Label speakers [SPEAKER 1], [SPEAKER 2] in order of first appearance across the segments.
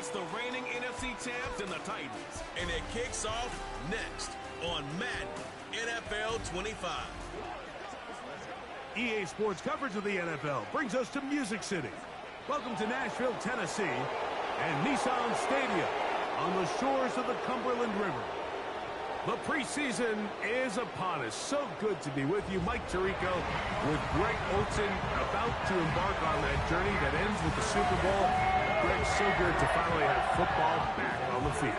[SPEAKER 1] It's the reigning NFC champs and the Titans.
[SPEAKER 2] And it kicks off next on Madden NFL 25.
[SPEAKER 3] EA Sports coverage of the NFL brings us to Music City. Welcome to Nashville, Tennessee, and Nissan Stadium on the shores of the Cumberland River. The preseason is upon us. So good to be with you, Mike Tirico, with Greg Olsen about to embark on that journey that ends with the Super Bowl. Greg, so good to finally have football back on the field.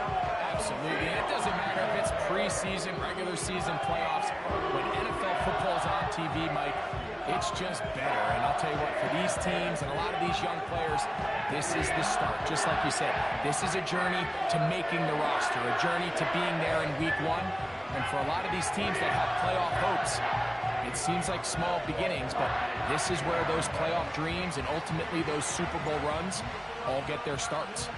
[SPEAKER 4] Absolutely. And it doesn't matter if it's preseason, regular season, playoffs. When NFL football's on TV, Mike, it's just better. And I'll tell you what, for these teams and a lot of these young players, this is the start. Just like you said, this is a journey to making the roster, a journey to being there in week one. And for a lot of these teams that have playoff hopes, it seems like small beginnings, but this is where those playoff dreams and ultimately those Super Bowl runs all get their starts.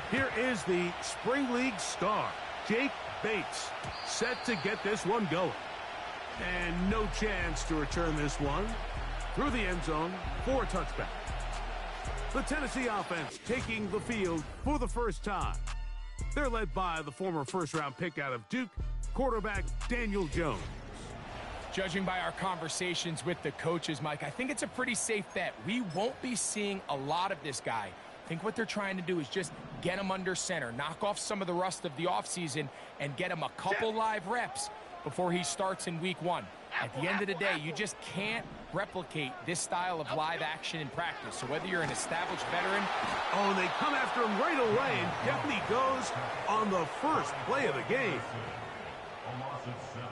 [SPEAKER 3] Here is the Spring League star, Jake Bates, set to get this one going. And no chance to return this one through the end zone for a touchback. The Tennessee offense taking the field for the first time. They're led by the former first-round pick out of Duke, quarterback Daniel Jones.
[SPEAKER 4] Judging by our conversations with the coaches, Mike, I think it's a pretty safe bet. We won't be seeing a lot of this guy. I think what they're trying to do is just get him under center, knock off some of the rust of the offseason, and get him a couple live reps before he starts in week one. At the end of the day, you just can't replicate this style of live action in practice. So whether you're an established veteran...
[SPEAKER 3] Oh, they come after him right away, and down he goes on the first play of the game.
[SPEAKER 5] A loss of 7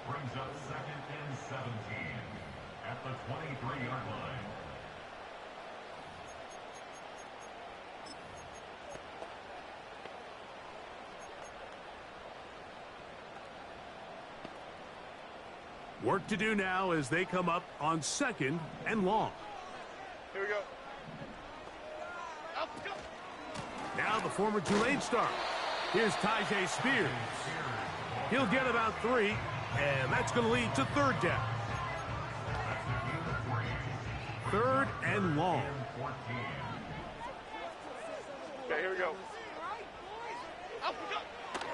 [SPEAKER 5] brings up 2nd and 17 at the 23-yard line.
[SPEAKER 3] Work to do now as they come up on 2nd and long.
[SPEAKER 6] Here we go.
[SPEAKER 3] Now the former Tulane star. Here's Tyjae Spears. He'll get about 3, and that's going to lead to 3rd down. 3rd and long.
[SPEAKER 6] Okay, here we go.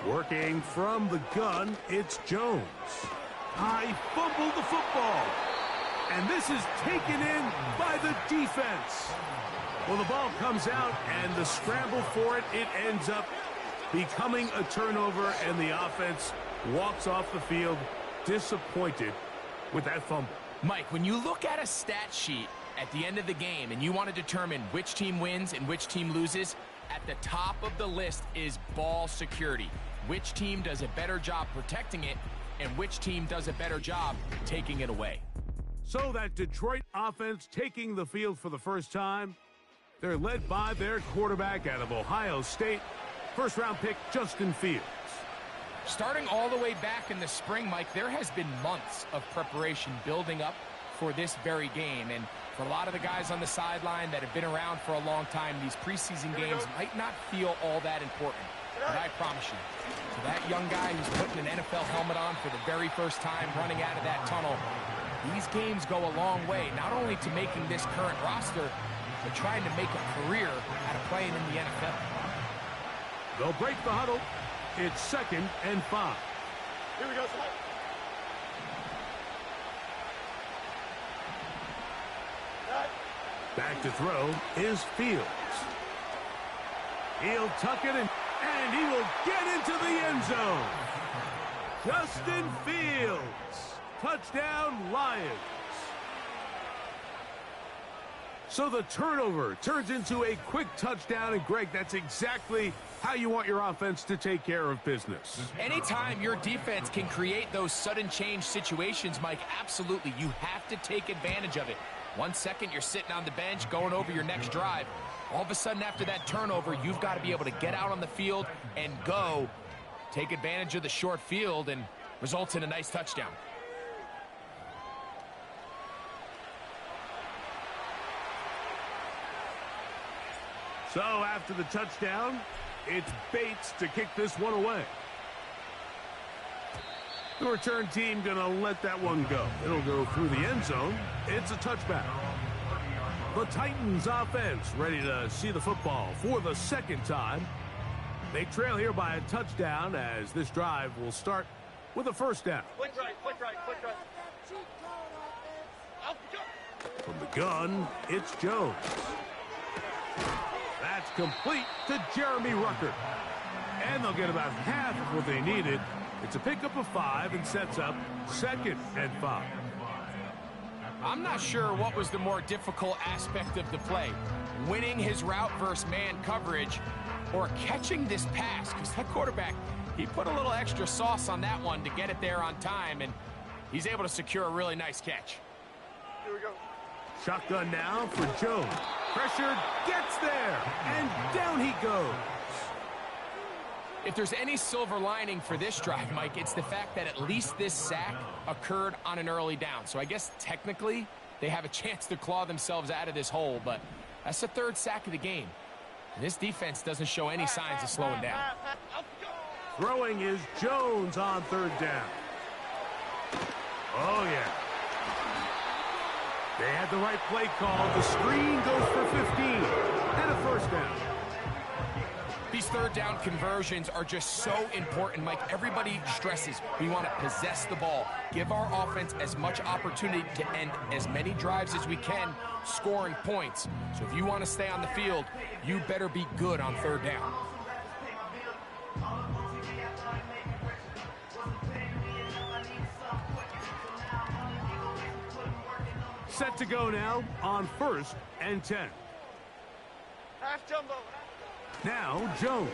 [SPEAKER 3] Working from the gun, it's Jones. He fumbled the football. And this is taken in by the defense. Well, the ball comes out, and the scramble for it, it ends up becoming a turnover, and the offense walks off the field disappointed with that fumble.
[SPEAKER 4] Mike, when you look at a stat sheet at the end of the game and you want to determine which team wins and which team loses, at the top of the list is ball security. Which team does a better job protecting it, and which team does a better job taking it away.
[SPEAKER 3] So that Detroit offense taking the field for the first time, they're led by their quarterback out of Ohio State, first-round pick Justin Fields.
[SPEAKER 4] Starting all the way back in the spring, Mike, there has been months of preparation building up for this very game. And for a lot of the guys on the sideline that have been around for a long time, these preseason games might not feel all that important. But I promise you, to that young guy who's putting an NFL helmet on for the very first time, running out of that tunnel, these games go a long way, not only to making this current roster, but trying to make a career out of playing in the NFL.
[SPEAKER 3] They'll break the huddle. It's 2nd and 5.
[SPEAKER 6] Here we go, son.
[SPEAKER 3] Back to throw is Fields. He'll tuck it in, and he will get into the end zone. Justin Fields. Touchdown, Lions. So the turnover turns into a quick touchdown, and Greg, that's exactly how you want your offense to take care of business.
[SPEAKER 4] Anytime your defense can create those sudden change situations, Mike, absolutely, you have to take advantage of it. 1 second, you're sitting on the bench, going over your next drive. All of a sudden, after that turnover, you've got to be able to get out on the field and go. Take advantage of the short field, and results in a nice touchdown.
[SPEAKER 3] So after the touchdown, it's Bates to kick this one away. The return team going to let that one go. It'll go through the end zone. It's a touchback. The Titans offense ready to see the football for the second time. They trail here by a touchdown as this drive will start with a first down.
[SPEAKER 6] Click right, click right, click right.
[SPEAKER 3] From the gun, it's Jones. That's complete to Jeremy Ruckert. And they'll get about half of what they needed. It's a pickup of 5 and sets up 2nd and 5.
[SPEAKER 4] I'm not sure what was the more difficult aspect of the play, winning his route versus man coverage or catching this pass, because that quarterback, he put a little extra sauce on that one to get it there on time, and he's able to secure a really nice catch.
[SPEAKER 6] Here we go.
[SPEAKER 3] Shotgun now for Jones. Pressure gets there, and down he goes.
[SPEAKER 4] If there's any silver lining for this drive, Mike, it's the fact that at least this sack occurred on an early down. So I guess technically they have a chance to claw themselves out of this hole, but that's the 3rd sack of the game. And this defense doesn't show any signs of slowing down.
[SPEAKER 3] Throwing is Jones on 3rd down. Oh, yeah. They had the right play call. The screen goes for 15 and a first down.
[SPEAKER 4] These 3rd down conversions are just so important, Mike. Everybody stresses we want to possess the ball, give our offense as much opportunity to end as many drives as we can, scoring points. So if you want to stay on the field, you better be good on 3rd down.
[SPEAKER 3] Set to go now on 1st and 10.
[SPEAKER 6] Half jumbo.
[SPEAKER 3] Now Jones.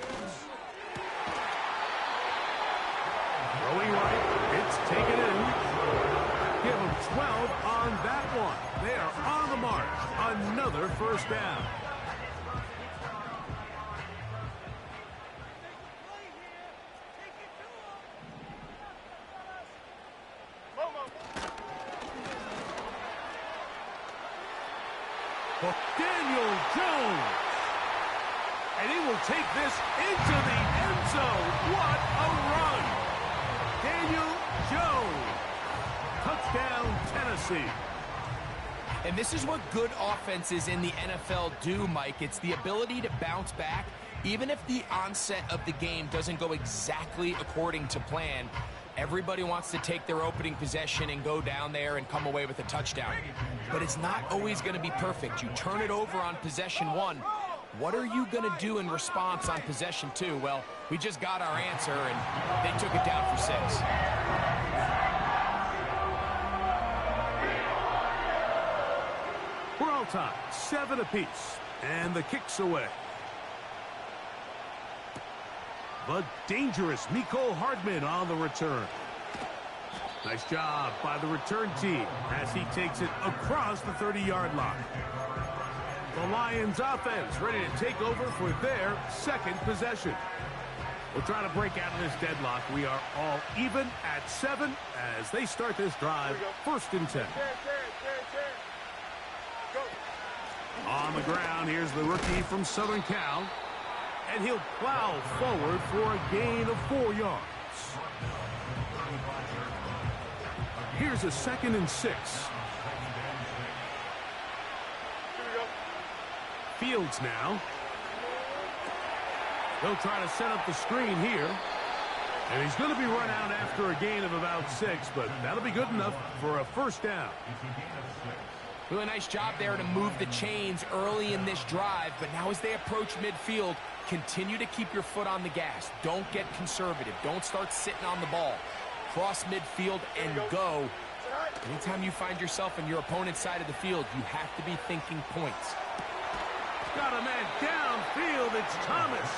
[SPEAKER 3] Throwing right. It's taken in. Give them 12 on that one. They are on the march. Another first down. Daniel Jones. And he will take this into the end zone. What a run. Daniel Jones. Touchdown, Tennessee.
[SPEAKER 4] And this is what good offenses in the NFL do, Mike. It's the ability to bounce back, even if the onset of the game doesn't go exactly according to plan. Everybody wants to take their opening possession and go down there and come away with a touchdown. But it's not always going to be perfect. You turn it over on possession 1. What are you going to do in response on possession 2? Well, we just got our answer, and they took it down for 6.
[SPEAKER 3] We're all tied, 7 apiece, and the kick's away. But dangerous Mecole Hardman on the return. Nice job by the return team as he takes it across the 30-yard line. The Lions offense ready to take over for their 2nd possession. We'll try to break out of this deadlock. We are all even at 7 as they start this drive, 1st and 10. On the ground, here's the rookie from Southern Cal. And he'll plow forward for a gain of 4 yards. Here's a 2nd and 6. Fields now. They'll try to set up the screen here. And he's going to be run out after a gain of about 6, but that'll be good enough for a first down.
[SPEAKER 4] Really nice job there to move the chains early in this drive, but now as they approach midfield, continue to keep your foot on the gas. Don't get conservative. Don't start sitting on the ball. Cross midfield and go. Anytime you find yourself on your opponent's side of the field, you have to be thinking points.
[SPEAKER 3] Got a man downfield. It's Thomas.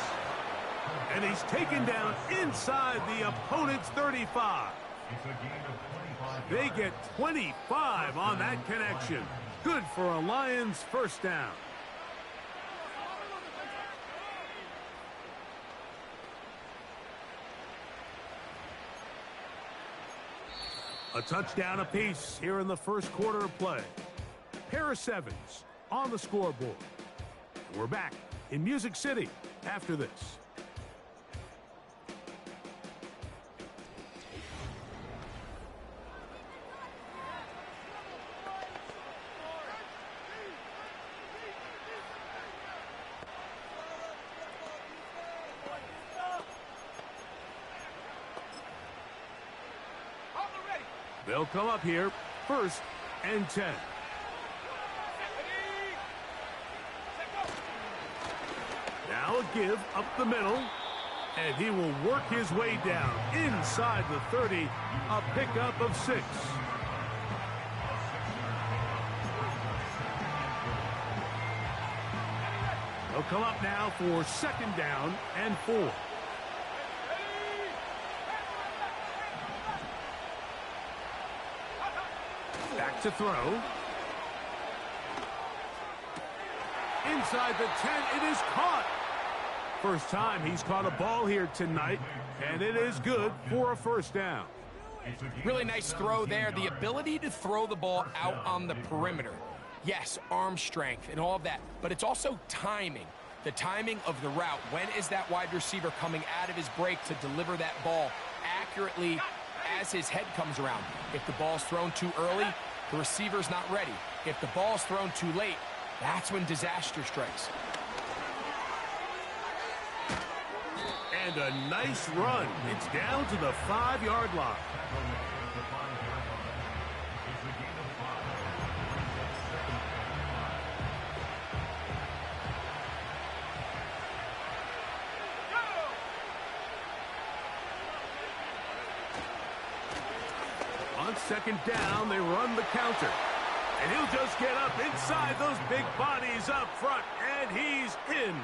[SPEAKER 3] And he's taken down inside the opponent's 35. They get 25 on that connection. Good for a Lions first down. A touchdown apiece here in the first quarter of play. Pair of 7s on the scoreboard. We're back in Music City after this. They'll come up here, 1st and 10. Now a give up the middle, and he will work his way down inside the 30, a pickup of 6. They'll come up now for 2nd down and 4. Back to throw. Inside the 10, it is caught. First time he's caught a ball here tonight, and it is good for a 1st down.
[SPEAKER 4] Really nice throw there. The ability to throw the ball out on the perimeter. Yes, arm strength and all of that, but it's also timing. The timing of the route. When is that wide receiver coming out of his break to deliver that ball accurately as his head comes around? If the ball's thrown too early, the receiver's not ready. If the ball's thrown too late, that's when disaster strikes.
[SPEAKER 3] And a nice run. It's down to the 5-yard line. On 2nd down, they run the counter. And he'll just get up inside those big bodies up front, and he's in.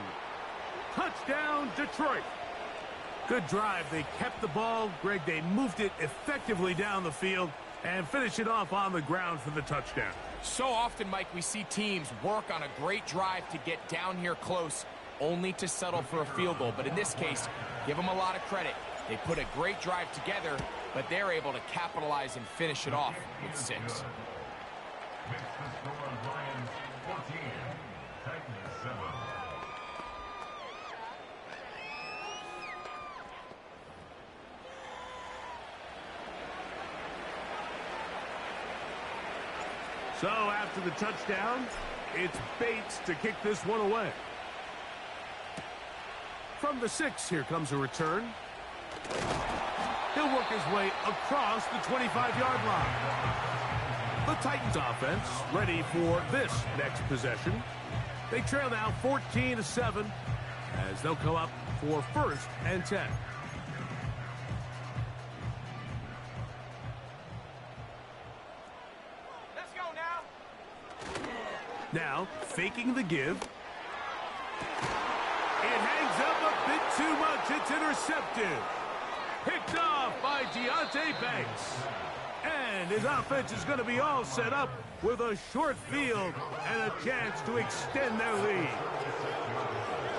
[SPEAKER 3] Touchdown, Detroit. Good drive. They kept the ball. Greg, they moved it effectively down the field and finish it off on the ground for the touchdown.
[SPEAKER 4] So often, Mike, we see teams work on a great drive to get down here close, only to settle for a field goal. But in this case, give them a lot of credit. They put a great drive together, but they're able to capitalize and finish it off with 6.
[SPEAKER 5] Makes the score Lions 14, Titans 7.
[SPEAKER 3] So after the touchdown, it's Bates to kick this one away. From the 6, here comes a return. He'll work his way across the 25-yard line. The Titans offense ready for this next possession. They trail now 14-7 as they'll come up for 1st and 10.
[SPEAKER 6] Let's go now.
[SPEAKER 3] Now, faking the give. It hangs up a bit too much. It's intercepted. Picked off by Deontay Banks. And his offense is going to be all set up with a short field and a chance to extend their lead.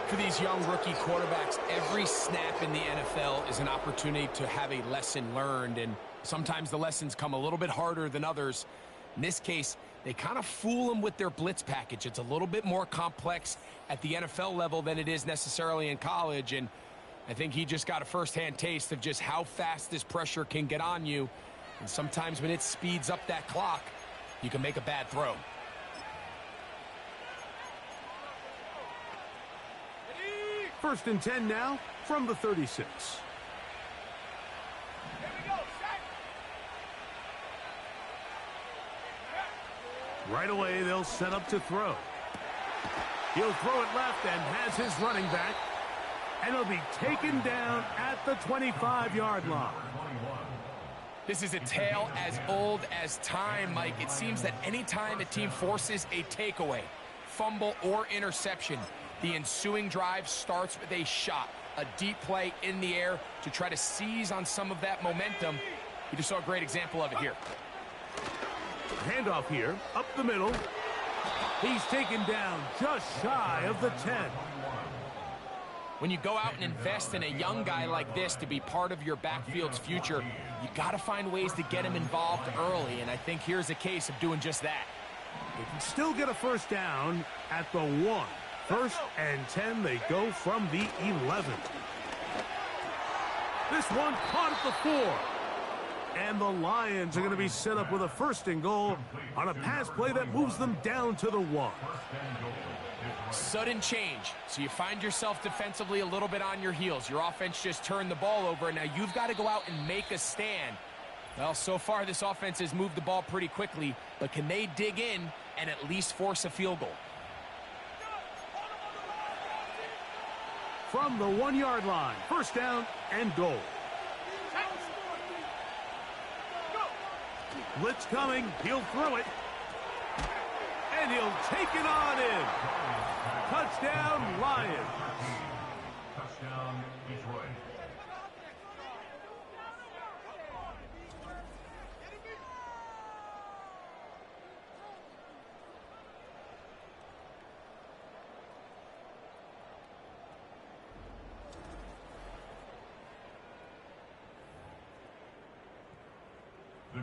[SPEAKER 4] For these young rookie quarterbacks, every snap in the NFL is an opportunity to have a lesson learned, and sometimes the lessons come a little bit harder than others. In this case, they kind of fool them with their blitz package. It's a little bit more complex at the NFL level than it is necessarily in college, and I think he just got a first-hand taste of just how fast this pressure can get on you. And sometimes when it speeds up that clock, you can make a bad throw.
[SPEAKER 3] First and 10 now from the 36.
[SPEAKER 6] Here we go. Set.
[SPEAKER 3] Right away, they'll set up to throw. He'll throw it left and has his running back. And he'll be taken down at the 25-yard line.
[SPEAKER 4] This is a tale as old as time, Mike. It seems that any time a team forces a takeaway, fumble, or interception, the ensuing drive starts with a shot, a deep play in the air to try to seize on some of that momentum. You just saw a great example of it here.
[SPEAKER 3] Handoff here, up the middle. He's taken down just shy of the 10.
[SPEAKER 4] When you go out and invest in a young guy like this to be part of your backfield's future, you got to find ways to get him involved early, and I think here's a case of doing just that.
[SPEAKER 3] They can still get a first down at the 1. 1st and 10, they go from the 11. This one caught at the 4. And the Lions are going to be set up with a 1st and goal on a pass play that moves them down to the 1.
[SPEAKER 4] Sudden change, so you find yourself defensively a little bit on your heels. Your offense just turned the ball over, and now you've got to go out and make a stand. Well, so far this offense has moved the ball pretty quickly, but can they dig in and at least force a field goal?
[SPEAKER 3] From the 1-yard line, first down and goal. Blitz coming, he'll throw it. And he'll take it on in. Touchdown, Lions.
[SPEAKER 5] Touchdown, Detroit.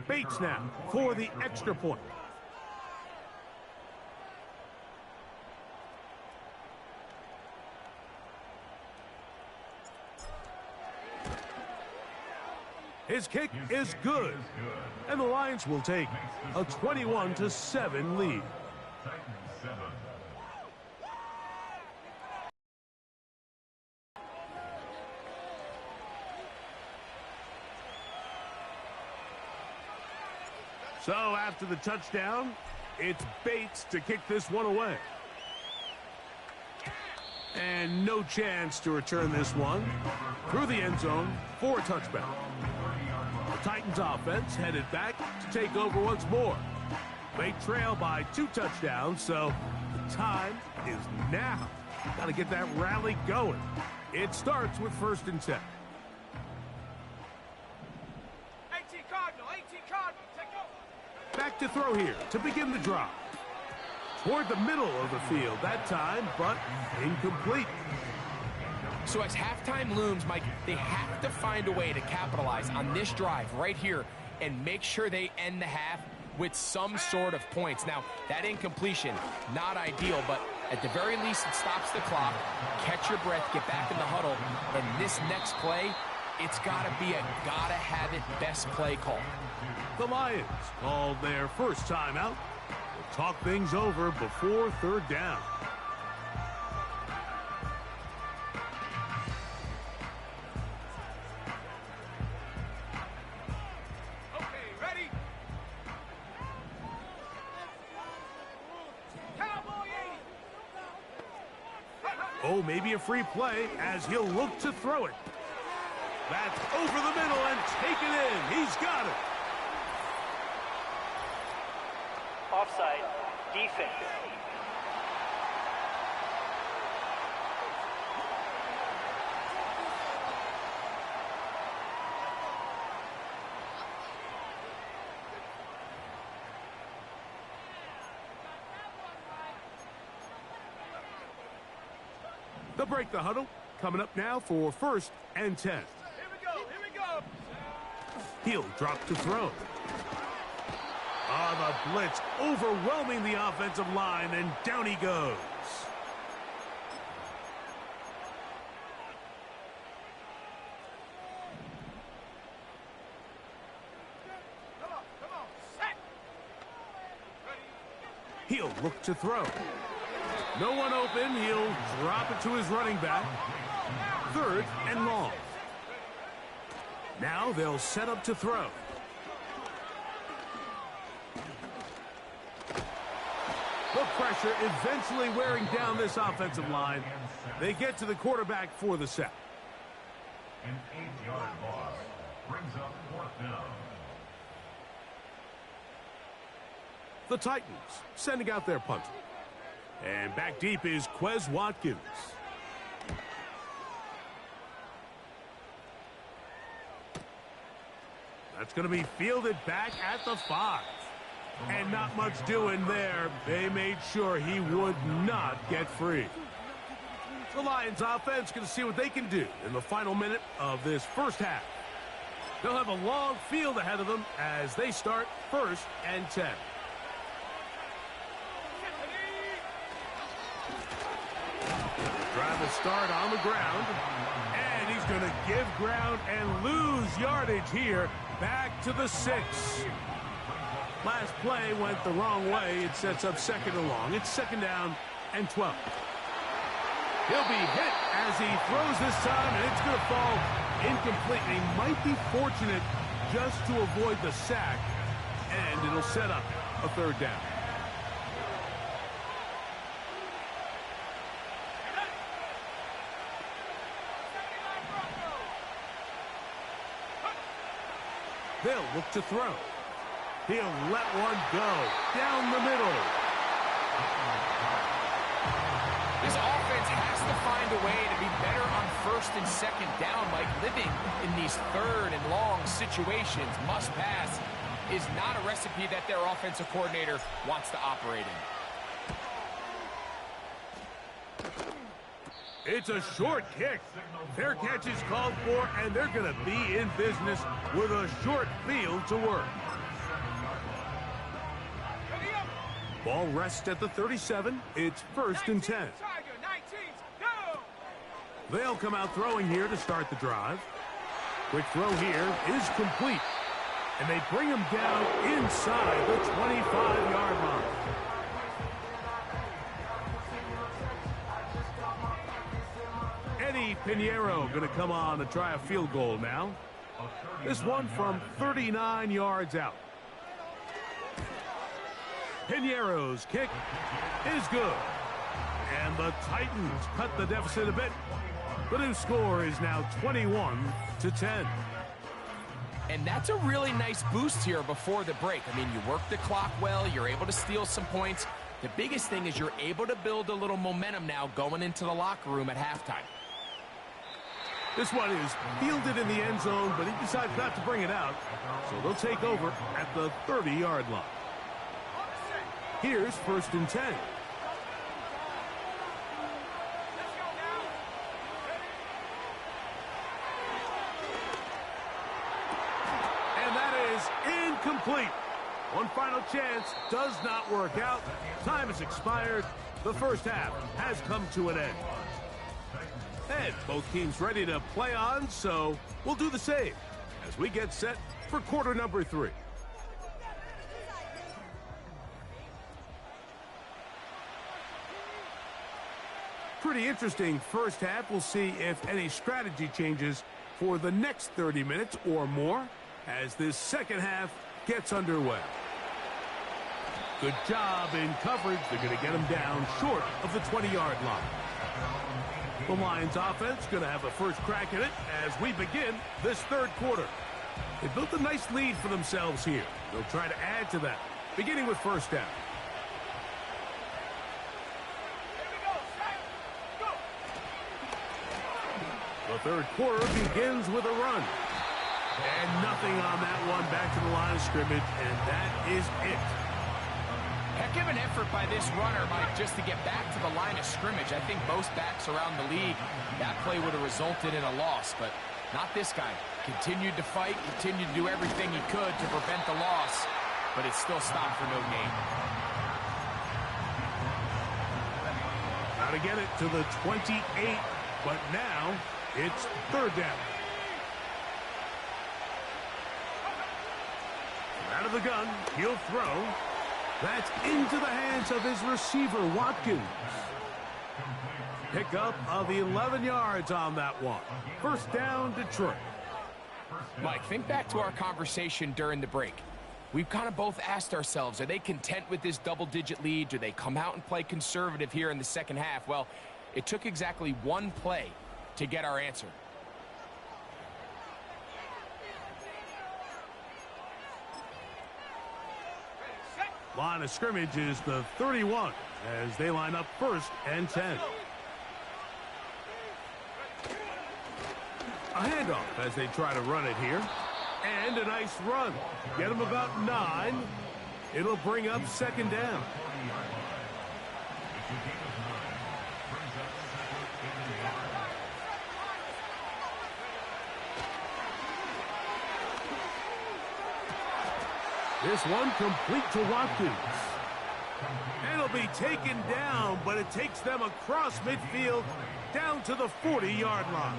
[SPEAKER 3] Bates now for the extra point. His kick is good, and the Lions will take a 21-7 lead.
[SPEAKER 5] Titans 7.
[SPEAKER 3] So after the touchdown, it's Bates to kick this one away. And no chance to return this one through the end zone for a touchback. The Titans offense headed back to take over once more. They trail by 2 touchdowns, so the time is now. Got to get that rally going. It starts with 1st and 10.
[SPEAKER 6] 18 Cardinal, take over.
[SPEAKER 3] Back to throw here to begin the drive. Toward the middle of the field that time, but incomplete.
[SPEAKER 4] So as halftime looms, Mike, they have to find a way to capitalize on this drive right here and make sure they end the half with some sort of points. Now, that incompletion, not ideal, but at the very least, it stops the clock. Catch your breath, get back in the huddle, and this next play, it's got to be a gotta-have-it best play call.
[SPEAKER 3] The Lions called their first timeout. We'll talk things over before 3rd down. Oh, maybe a free play as he'll look to throw it. That's over the middle and taken in. He's got it.
[SPEAKER 7] Offside, defense.
[SPEAKER 3] They'll break the huddle. Coming up now for 1st and 10.
[SPEAKER 6] Here we go.
[SPEAKER 3] He'll drop to throw. The blitz overwhelming the offensive line, and down he goes.
[SPEAKER 6] Come on, set.
[SPEAKER 3] He'll look to throw. No one open. He'll drop it to his running back. 3rd and long. Now they'll set up to throw. The pressure eventually wearing down this offensive line. They get to the quarterback for the sack.
[SPEAKER 5] An 8-yard loss brings up 4th down.
[SPEAKER 3] The Titans sending out their punter. And back deep is Quez Watkins. That's going to be fielded back at the 5. And not much doing there. They made sure he would not get free. The Lions offense going to see what they can do in the final minute of this first half. They'll have a long field ahead of them as they start 1st and 10. Drive will start on the ground. And he's going to give ground and lose yardage here. Back to the 6. Last play went the wrong way. It sets up 2nd and long. It's 2nd down and 12. He'll be hit as he throws this time, and it's going to fall incomplete. He might be fortunate just to avoid the sack, and it'll set up a third down. They'll look to throw. He'll let one go down the middle.
[SPEAKER 4] This offense has to find a way to be better on first and second down. Like, living in these third and long situations, must pass, is not a recipe that their offensive coordinator wants to operate in.
[SPEAKER 3] It's a short kick. Fair catch is called for, and they're going to be in business with a short field to work. Ball rests at the 37. It's 1st and 10. They'll come out throwing here to start the drive. Quick throw here is complete. And they bring him down inside the 25-yard line. Eddie Pinheiro going to come on to try a field goal now. This one from 39 yards out. Pinheiro's kick is good. And the Titans cut the deficit a bit. The new score is now 21-10.
[SPEAKER 4] And that's a really nice boost here before the break. I mean, you work the clock well. You're able to steal some points. The biggest thing is you're able to build a little momentum now going into the locker room at halftime.
[SPEAKER 3] This one is fielded in the end zone, but he decides not to bring it out. So they'll take over at the 30-yard line. Here's 1st and 10. And that is incomplete. One final chance does not work out. Time has expired. The first half has come to an end. And both teams ready to play on, so we'll do the same as we get set for quarter number 3. Pretty interesting first half. We'll see if any strategy changes for the next 30 minutes or more as this second half gets underway. Good job in coverage. They're going to get him down short of the 20-yard line. The Lions offense going to have a first crack at it as we begin this third quarter. They built a nice lead for themselves here. They'll try to add to that, beginning with first down. The third quarter begins with a run. And nothing on that one, back to the line of scrimmage, and that is it.
[SPEAKER 4] Heck of an effort by this runner, Mike, just to get back to the line of scrimmage. I think most backs around the league, that play would have resulted in a loss, but not this guy. Continued to fight, continued to do everything he could to prevent the loss, but it still stopped for no gain.
[SPEAKER 3] Now to get it to the 28, but now it's third down. Out of the gun, he'll throw. That's into the hands of his receiver, Watkins. Pickup of 11 yards on that one. First down, Detroit.
[SPEAKER 4] Mike, think back to our conversation during the break. We've kind of both asked ourselves, are they content with this double-digit lead? Do they come out and play conservative here in the second half? Well, it took exactly one play to get our answer.
[SPEAKER 3] Line of scrimmage is the 31 as they line up 1st and 10. A handoff as they try to run it here. And a nice run. Get them about 9. It'll bring up second down. This one complete to Watkins. And it'll be taken down, but it takes them across midfield down to the 40-yard line.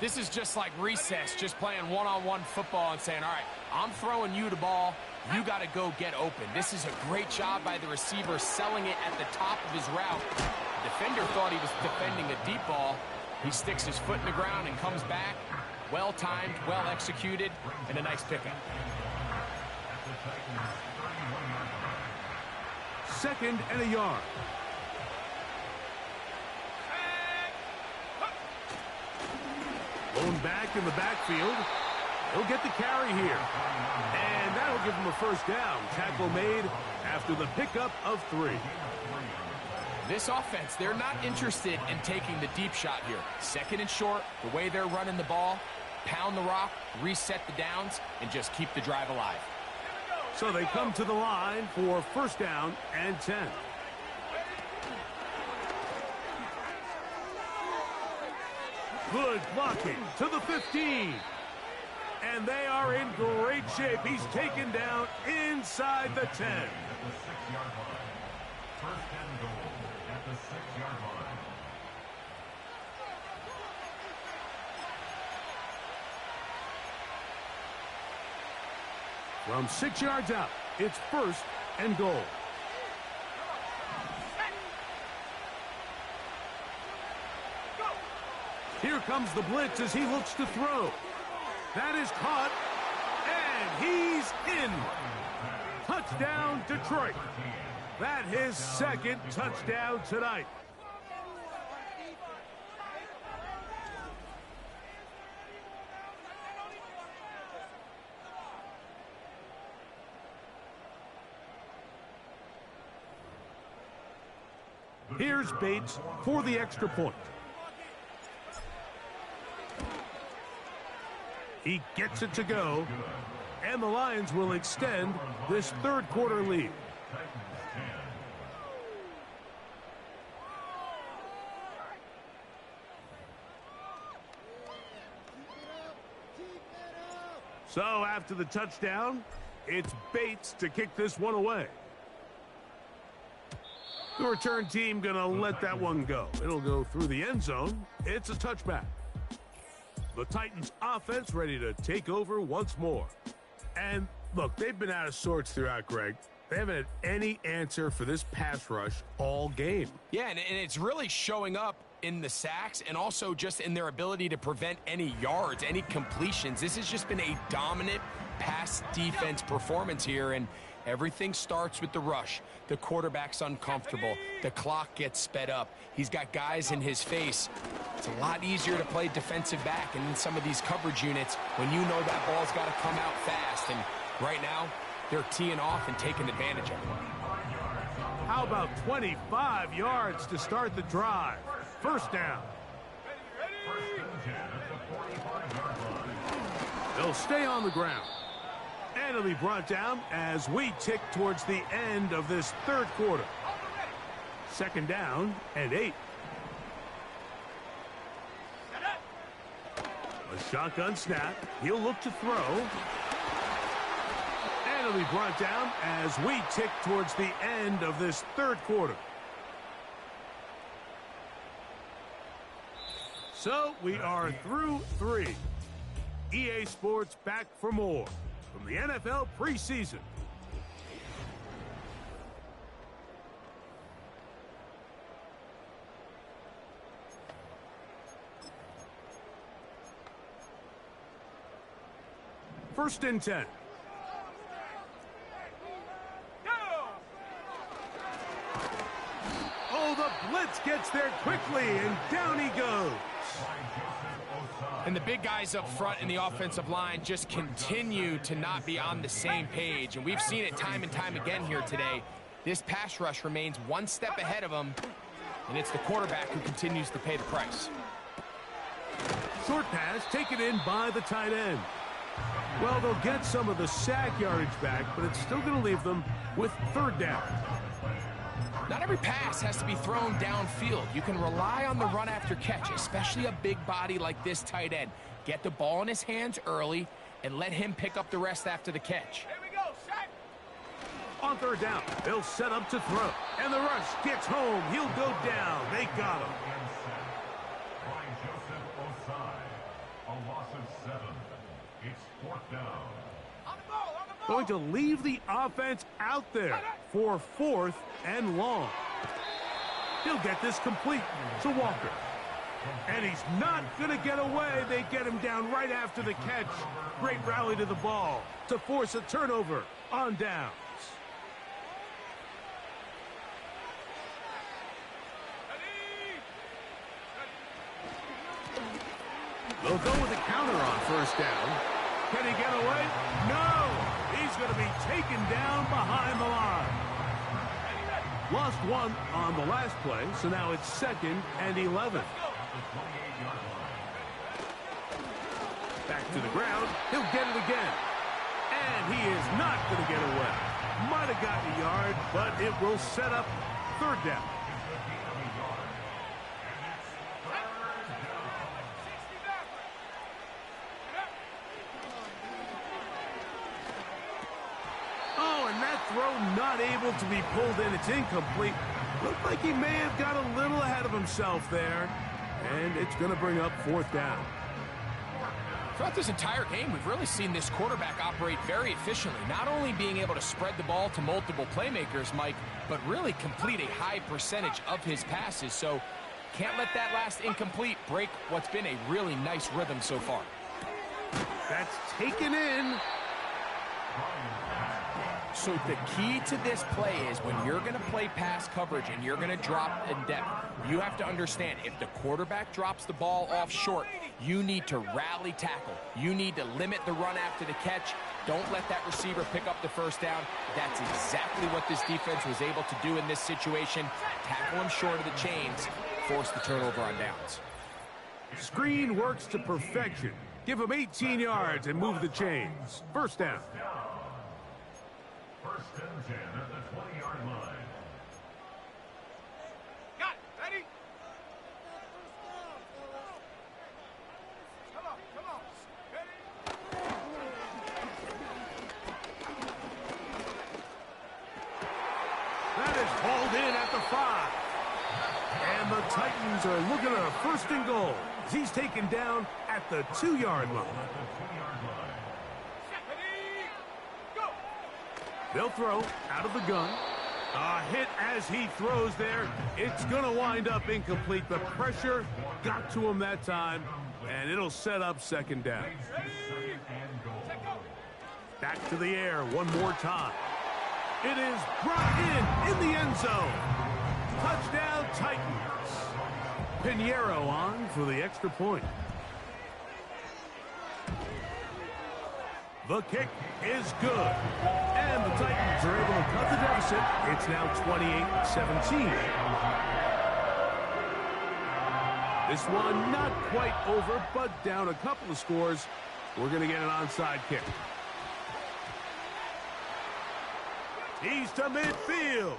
[SPEAKER 4] This is just like recess, just playing one-on-one football and saying, all right, I'm throwing you the ball. You got to go get open. This is a great job by the receiver selling it at the top of his route. The defender thought he was defending a deep ball. He sticks his foot in the ground and comes back. Well-timed, well-executed, and a nice pickup.
[SPEAKER 3] Second and a yard. Blown back in the backfield. He'll get the carry here. And that'll give him a first down. Tackle made after the pickup of 3.
[SPEAKER 4] This offense, they're not interested in taking the deep shot here. Second and short, the way they're running the ball, pound the rock, reset the downs, and just keep the drive alive.
[SPEAKER 3] So they come to the line for first down and 10. Good blocking to the 15. And they are in great shape. He's taken down inside the 10.
[SPEAKER 5] First and goal at the 6-yard line.
[SPEAKER 3] From 6 yards out, it's first and goal. Here comes the blitz as he looks to throw. That is caught, and he's in. Touchdown, Detroit. That his second touchdown tonight. Here's Bates for the extra point. He gets it to go, and the Lions will extend this third quarter lead. So after the touchdown, it's Bates to kick this one away. The return team gonna let that one go. It'll go through the end zone. It's a touchback. The Titans offense ready to take over once more. And look, they've been out of sorts throughout, Greg. They haven't had any answer for this pass rush all game.
[SPEAKER 4] Yeah, and it's really showing up in the sacks and also just in their ability to prevent any yards, any completions. This has just been a dominant pass defense performance here, and everything starts with the rush. The quarterback's uncomfortable. The clock gets sped up. He's got guys in his face. It's a lot easier to play defensive back and in some of these coverage units when you know that ball's got to come out fast. And right now, they're teeing off and taking advantage of it.
[SPEAKER 3] How about 25 yards to start the drive? First down. They'll stay on the ground. And it'll be brought down as we tick towards the end of this third quarter. Second down and 8. A shotgun snap. He'll look to throw. And it'll be brought down as we tick towards the end of this third quarter. So we are through 3. EA Sports back for more from the NFL preseason. First and 10. Oh, the blitz gets there quickly, and down he goes.
[SPEAKER 4] And the big guys up front in the offensive line just continue to not be on the same page. And we've seen it time and time again here today. This pass rush remains one step ahead of them, and it's the quarterback who continues to pay the price.
[SPEAKER 3] Short pass taken in by the tight end. Well, they'll get some of the sack yardage back, but it's still going to leave them with third down.
[SPEAKER 4] Not every pass has to be thrown downfield. You can rely on the run after catch, especially a big body like this tight end. Get the ball in his hands early and let him pick up the rest after the catch.
[SPEAKER 6] Here we go, sack.
[SPEAKER 3] On third down, they'll set up to throw. And the rush gets home. He'll go down. They got him.
[SPEAKER 5] A loss of 7. It's fourth down.
[SPEAKER 6] On the ball, on the ball.
[SPEAKER 3] Going to leave the offense out there for fourth and long. He'll get this complete to Walker. And he's not going to get away. They get him down right after the catch. Great rally to the ball to force a turnover on downs. They'll go with a counter on first down. Can he get away? No! He's going to be taken down behind the line. Lost one on the last play, so now it's 2nd and 11. Back to the ground. He'll get it again. And he is not going to get away. Might have gotten a yard, but it will set up 3rd down. Throw not able to be pulled in. It's incomplete. Looked like he may have got a little ahead of himself there. And it's going to bring up 4th down.
[SPEAKER 4] Throughout this entire game, we've really seen this quarterback operate very efficiently. Not only being able to spread the ball to multiple playmakers, Mike, but really complete a high percentage of his passes. So can't let that last incomplete break what's been a really nice rhythm so far.
[SPEAKER 3] That's taken in.
[SPEAKER 4] So the key to this play is when you're going to play pass coverage and you're going to drop in depth, you have to understand if the quarterback drops the ball off short, you need to rally tackle. You need to limit the run after the catch. Don't let that receiver pick up the 1st down. That's exactly what this defense was able to do in this situation. Tackle him short of the chains, force the turnover on downs.
[SPEAKER 3] Screen works to perfection. Give him 18 yards and move the chains. 1st down.
[SPEAKER 5] 1st and 10 at the 20-yard line.
[SPEAKER 6] Got it. Ready? Come on. Ready?
[SPEAKER 3] That is hauled in at the 5. And the Titans are looking at a 1st and goal. He's taken down at the 2-yard line. They'll throw out of the gun. A hit as he throws there. It's going to wind up incomplete. The pressure got to him that time, and it'll set up 2nd down. Back to the air one more time. It is brought in the end zone. Touchdown, Titans. Pinheiro on for the extra point. The kick is good. And the Titans are able to cut the deficit. It's now 28-17. This one not quite over, but down a couple of scores. We're going to get an onside kick. He's to midfield.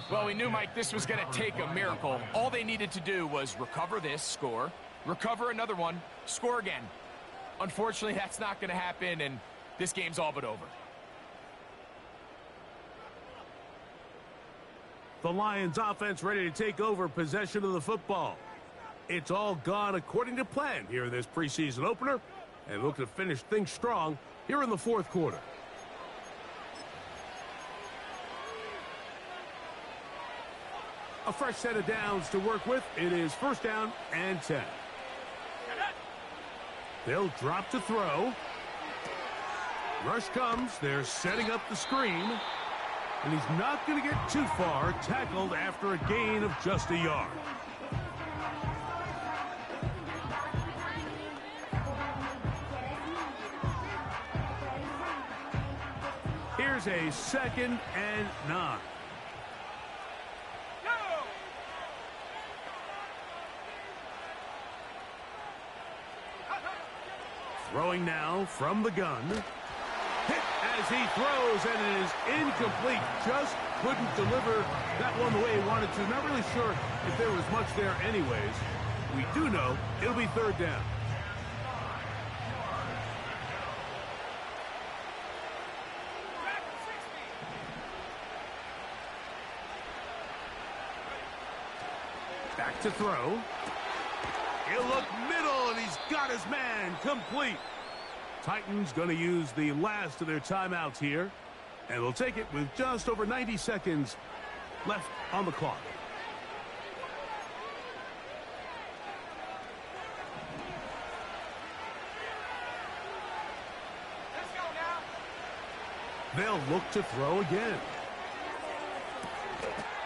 [SPEAKER 4] Well, we knew, Mike, this was going to take a miracle. All they needed to do was recover this, score, recover another one, score again. Unfortunately, that's not going to happen, and this game's all but over.
[SPEAKER 3] The Lions offense ready to take over possession of the football. It's all gone according to plan here in this preseason opener, and look to finish things strong here in the 4th quarter. A fresh set of downs to work with. It is 1st down and 10. They'll drop to throw. Rush comes. They're setting up the screen. And he's not going to get too far. Tackled after a gain of just a yard. Here's a 2nd and 9. Throwing now from the gun. Hit as he throws, and it is incomplete. Just couldn't deliver that one the way he wanted to. Not really sure if there was much there anyways. We do know it'll be 3rd down. Back to throw. He'll look middle, and he's got his man complete. Titans going to use the last of their timeouts here, and they'll take it with just over 90 seconds left on the clock. They'll look to throw again.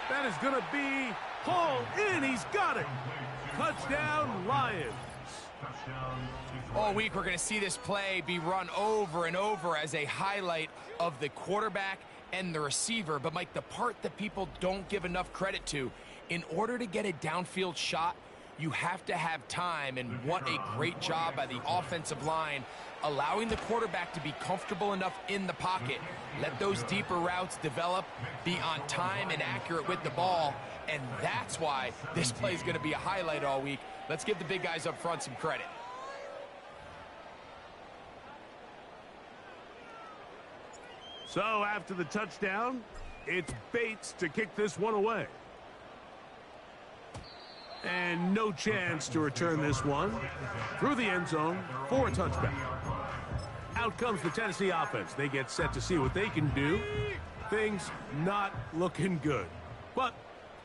[SPEAKER 3] That is going to be hauled in. He's got it. Touchdown, Lions.
[SPEAKER 4] All week, we're going to see this play be run over and over as a highlight of the quarterback and the receiver. But, Mike, the part that people don't give enough credit to, in order to get a downfield shot, you have to have time, and what a great job by the offensive line allowing the quarterback to be comfortable enough in the pocket. Let those deeper routes develop, be on time and accurate with the ball, and that's why this play is going to be a highlight all week. Let's give the big guys up front some credit.
[SPEAKER 3] So after the touchdown, it's Bates to kick this one away. And no chance to return this one through the end zone for a touchback. Out comes the Tennessee offense. They get set to see what they can do. Things not looking good. But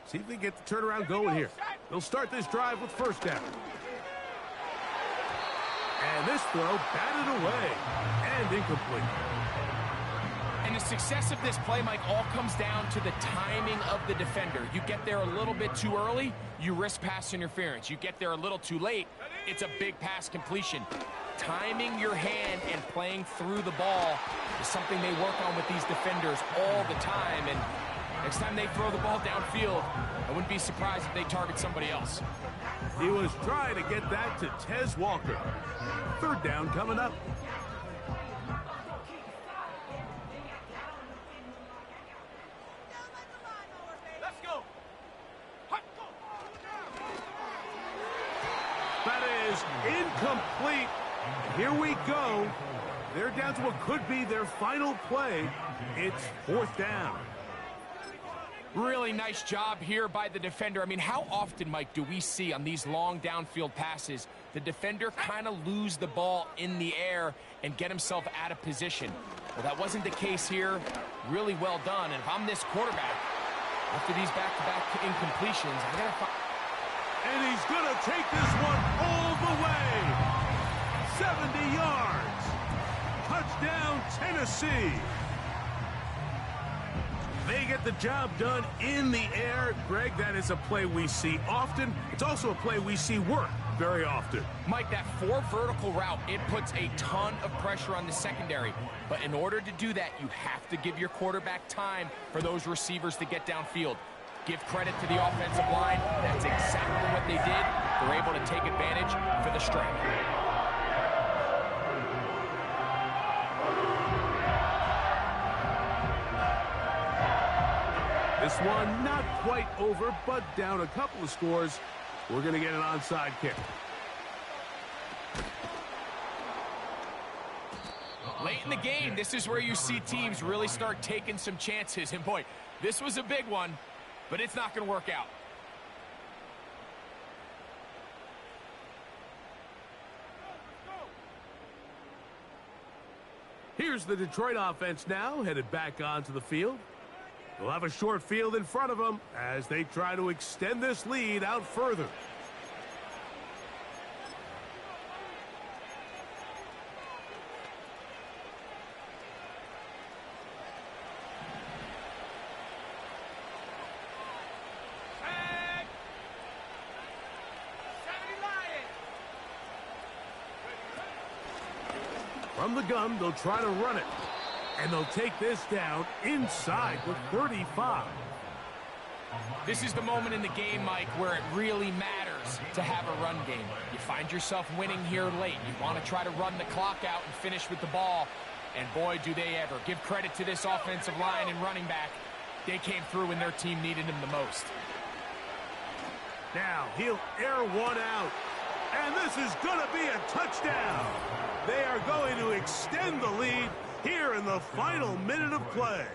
[SPEAKER 3] see if they get the turnaround going here. They'll start this drive with first down. And this throw batted away and incomplete.
[SPEAKER 4] And the success of this play, Mike, all comes down to the timing of the defender. You get there a little bit too early, you risk pass interference. You get there a little too late, it's a big pass completion. Timing your hand and playing through the ball is something they work on with these defenders all the time. And next time they throw the ball downfield, I wouldn't be surprised if they target somebody else.
[SPEAKER 3] He was trying to get that to Tez Walker. Third down coming up. That is incomplete. Here we go. They're down to what could be their final play. It's fourth down.
[SPEAKER 4] Really nice job here by the defender. I mean, how often, Mike, do we see on these long downfield passes the defender kind of lose the ball in the air and get himself out of position? Well, that wasn't the case here. Really well done. And if I'm this quarterback, after these back-to-back incompletions, I gotta find...
[SPEAKER 3] And he's going to take this one all the way. 70 yards. Touchdown, Tennessee. They get the job done in the air. Greg, that is a play we see often. It's also a play we see work very often.
[SPEAKER 4] Mike, that four-vertical route, it puts a ton of pressure on the secondary. But in order to do that, you have to give your quarterback time for those receivers to get downfield. Give credit to the offensive line. That's exactly what they did. They're able to take advantage for the strength.
[SPEAKER 3] This one not quite over, but down a couple of scores. We're going to get an onside kick.
[SPEAKER 4] Late in the game, this is where you see teams really start taking some chances. And boy, this was a big one, but it's not going to work out.
[SPEAKER 3] Here's the Detroit offense now, headed back onto the field. They'll have a short field in front of them as they try to extend this lead out further. From the gun, they'll try to run it. And they'll take this down inside the 35.
[SPEAKER 4] This is the moment in the game, Mike, where it really matters to have a run game. You find yourself winning here late. You want to try to run the clock out and finish with the ball. And boy, do they ever. Give credit to this offensive line and running back. They came through when their team needed them the most.
[SPEAKER 3] Now, he'll air one out. And this is going to be a touchdown. They are going to extend the lead here in the final minute of play.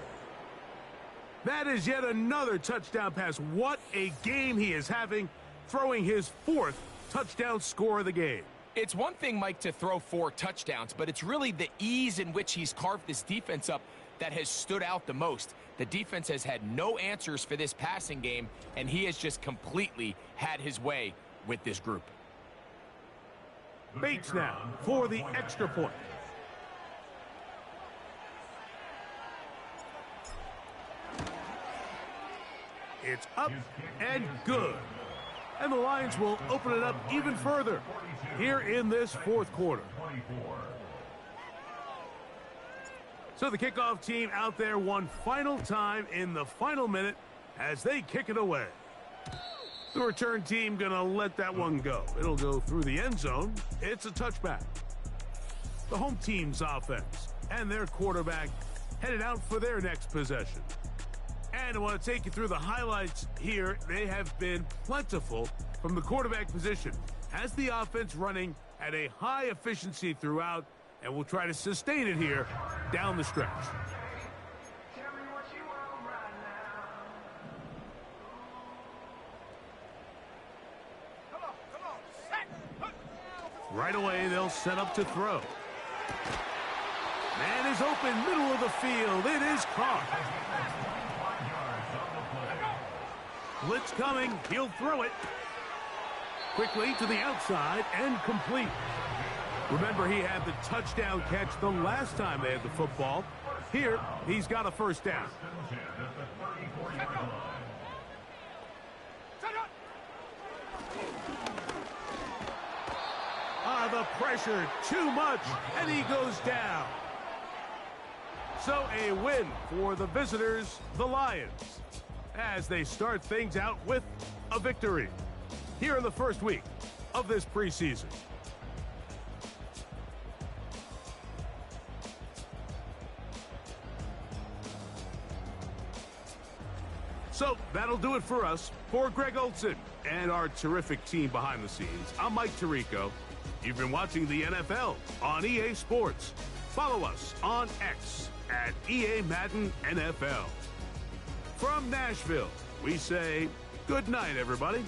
[SPEAKER 3] That is yet another touchdown pass. What a game he is having, throwing his fourth touchdown score of the game.
[SPEAKER 4] It's one thing, Mike, to throw 4 touchdowns, but it's really the ease in which he's carved this defense up that has stood out the most. The defense has had no answers for this passing game, and he has just completely had his way with this group.
[SPEAKER 3] Bates now for the extra point. It's up and good. And the Lions will open it up even further here in this fourth quarter. So the kickoff team out there one final time in the final minute as they kick it away. The return team going to let that one go. It'll go through the end zone. It's a touchback. The home team's offense and their quarterback headed out for their next possession. And I want to take you through the highlights here. They have been plentiful from the quarterback position. Has the offense running at a high efficiency throughout, and we'll try to sustain it here down the stretch. Right away, they'll set up to throw. Man is open, middle of the field. It is caught. Blitz coming. He'll throw it. Quickly to the outside and complete. Remember, he had the touchdown catch the last time they had the football. Here, he's got a first down. The pressure, too much, and he goes down. So a win for the visitors, the Lions, as they start things out with a victory here in the first week of this preseason. So that'll do it for us. For Greg Olson and our terrific team behind the scenes, I'm Mike Tirico. You've been watching the NFL on EA Sports. Follow us on X at EA Madden NFL. From Nashville, we say good night, everybody.